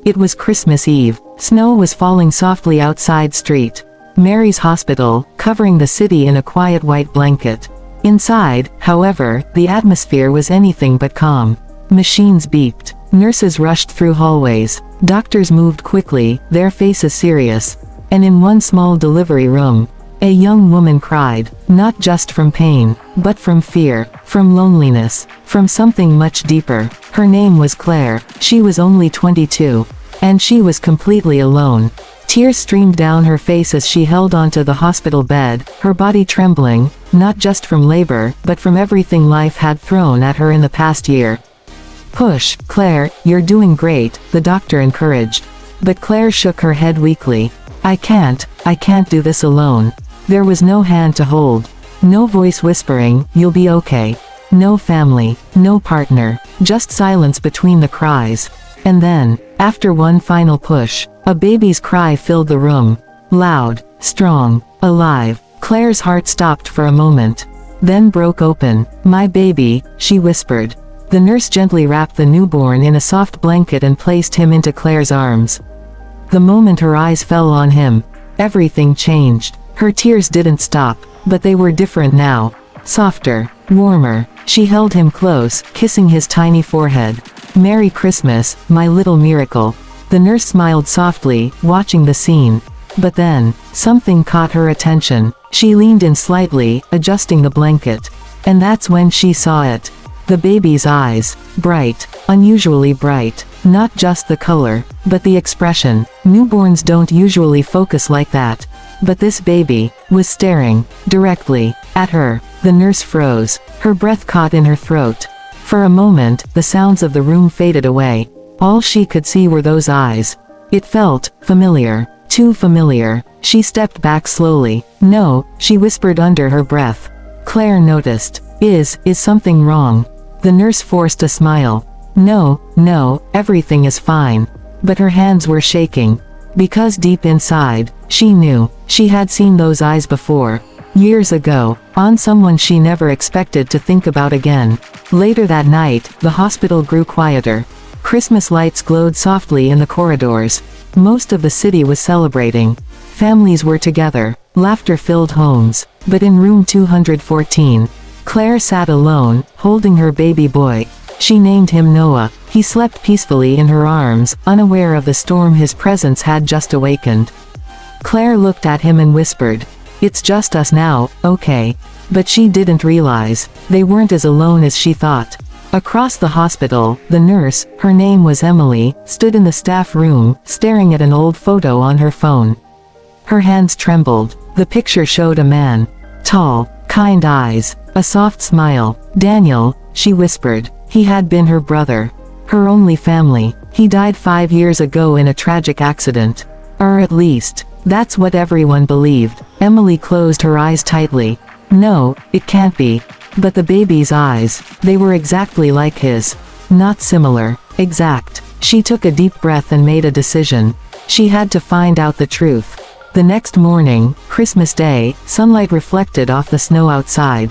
It was Christmas Eve. Snow was falling softly outside street. Mary's hospital, covering the city in a quiet white blanket. Inside, however, the atmosphere was anything but calm. Machines beeped. Nurses rushed through hallways. Doctors moved quickly, their faces serious. And in one small delivery room, a young woman cried, not just from pain, but from fear, from loneliness, from something much deeper. Her name was Claire. She was only 22. And she was completely alone. Tears streamed down her face as she held onto the hospital bed, her body trembling, not just from labor, but from everything life had thrown at her in the past year. "Push, Claire, you're doing great," the doctor encouraged. But Claire shook her head weakly. I can't do this alone." There was no hand to hold. No voice whispering, "You'll be okay." No family, no partner, just silence between the cries. And then, after one final push, a baby's cry filled the room. Loud, strong, alive. Claire's heart stopped for a moment. Then broke open. "My baby," she whispered. The nurse gently wrapped the newborn in a soft blanket and placed him into Claire's arms. The moment her eyes fell on him, everything changed. Her tears didn't stop, but they were different now. Softer, warmer. She held him close, kissing his tiny forehead. "Merry Christmas, my little miracle." The nurse smiled softly, watching the scene. But then, something caught her attention. She leaned in slightly, adjusting the blanket. And that's when she saw it. The baby's eyes. Bright. Unusually bright. Not just the color, but the expression. Newborns don't usually focus like that. But this baby was staring directly at her. The nurse froze. Her breath caught in her throat. For a moment, the sounds of the room faded away. All she could see were those eyes. It felt familiar. Too familiar. She stepped back slowly. "No," she whispered under her breath. Claire noticed. Is something wrong?" The nurse forced a smile. No, everything is fine." But her hands were shaking. Because deep inside, she knew. She had seen those eyes before. Years ago, on someone she never expected to think about again. Later that night, the hospital grew quieter. Christmas lights glowed softly in the corridors. Most of the city was celebrating. Families were together. Laughter filled homes. But in room 214, Claire sat alone, holding her baby boy. She named him Noah. He slept peacefully in her arms, unaware of the storm his presence had just awakened. Claire looked at him and whispered, "It's just us now, okay?" But she didn't realize, they weren't as alone as she thought. Across the hospital, the nurse, her name was Emily, stood in the staff room, staring at an old photo on her phone. Her hands trembled. The picture showed a man. Tall, kind eyes, a soft smile. "Daniel," she whispered. He had been her brother. Her only family. He died 5 years ago in a tragic accident. Or at least, that's what everyone believed. Emily closed her eyes tightly. No, it can't be. But the baby's eyes, they were exactly like his. Not similar. Exact. She took a deep breath and made a decision. She had to find out the truth. The next morning, Christmas Day, sunlight reflected off the snow outside.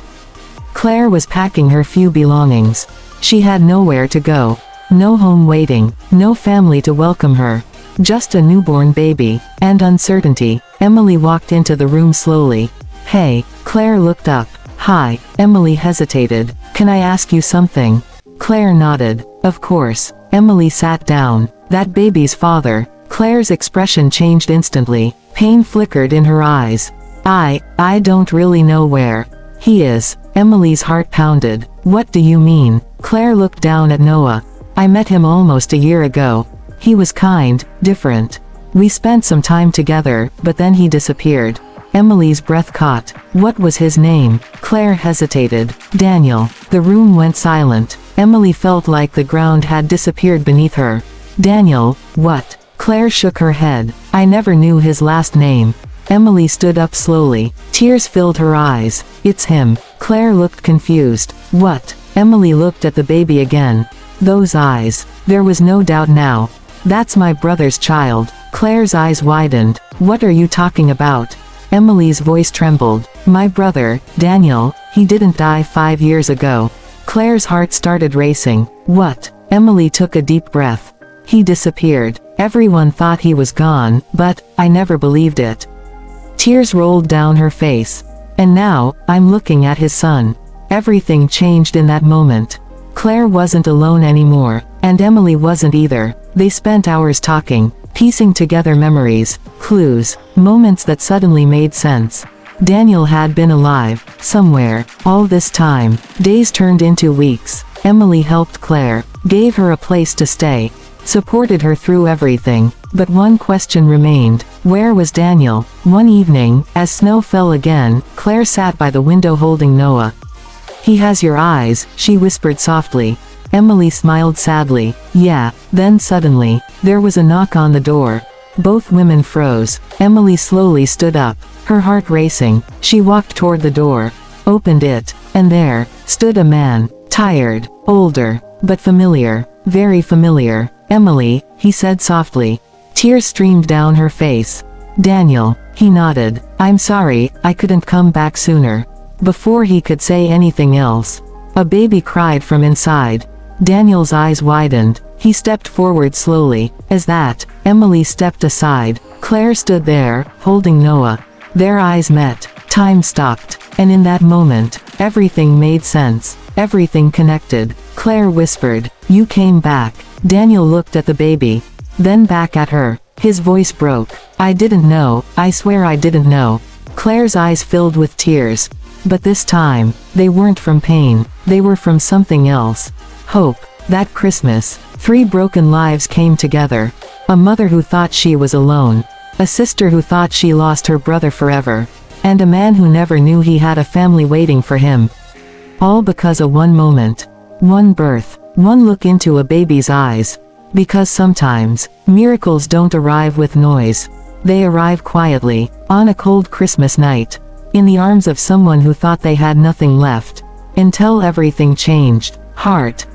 Claire was packing her few belongings. She had nowhere to go. No home waiting. No family to welcome her. Just a newborn baby. And uncertainty. Emily walked into the room slowly. "Hey." Claire looked up. "Hi." Emily hesitated. "Can I ask you something?" Claire nodded. "Of course." Emily sat down. "That baby's father." Claire's expression changed instantly. Pain flickered in her eyes. I don't really know where he is." Emily's heart pounded. "What do you mean?" Claire looked down at Noah. "I met him almost a year ago. He was kind, different. We spent some time together, but then he disappeared." Emily's breath caught. "What was his name?" Claire hesitated. "Daniel." The room went silent. Emily felt like the ground had disappeared beneath her. "Daniel, what?" Claire shook her head. "I never knew his last name." Emily stood up slowly. Tears filled her eyes. "It's him." Claire looked confused. "What?" Emily looked at the baby again. Those eyes. There was no doubt now. "That's my brother's child." Claire's eyes widened. "What are you talking about?" Emily's voice trembled. "My brother, Daniel, he didn't die 5 years ago." Claire's heart started racing. "What?" Emily took a deep breath. "He disappeared. Everyone thought he was gone, but I never believed it. Tears rolled down her face. And now, I'm looking at his son. Everything changed in that moment. Claire wasn't alone anymore, and Emily wasn't either. They spent hours talking, piecing together memories, clues, moments that suddenly made sense. Daniel had been alive, somewhere, all this time. Days turned into weeks. Emily helped Claire, gave her a place to stay, supported her through everything. But one question remained. Where was Daniel? One evening, as snow fell again, Claire sat by the window holding Noah. "He has your eyes," she whispered softly. Emily smiled sadly. "Yeah." Then suddenly, there was a knock on the door. Both women froze. Emily slowly stood up, her heart racing. She walked toward the door, opened it, and there stood a man, tired, older, but familiar, very familiar. "Emily," he said softly. Tears streamed down her face. "Daniel," he nodded. "I'm sorry, I couldn't come back sooner." Before he could say anything else, a baby cried from inside. Daniel's eyes widened. He stepped forward slowly. As that, Emily stepped aside. Claire stood there, holding Noah. Their eyes met. Time stopped. And in that moment, everything made sense. Everything connected. Claire whispered, "You came back." Daniel looked at the baby, then back at her. His voice broke. "I didn't know, I swear I didn't know." Claire's eyes filled with tears. But this time, they weren't from pain. They were from something else. Hope. That Christmas, 3 broken lives came together. A mother who thought she was alone. A sister who thought she lost her brother forever. And a man who never knew he had a family waiting for him. All because of one moment. One birth. One look into a baby's eyes. Because sometimes, miracles don't arrive with noise. They arrive quietly, on a cold Christmas night. In the arms of someone who thought they had nothing left. Until everything changed. Heart.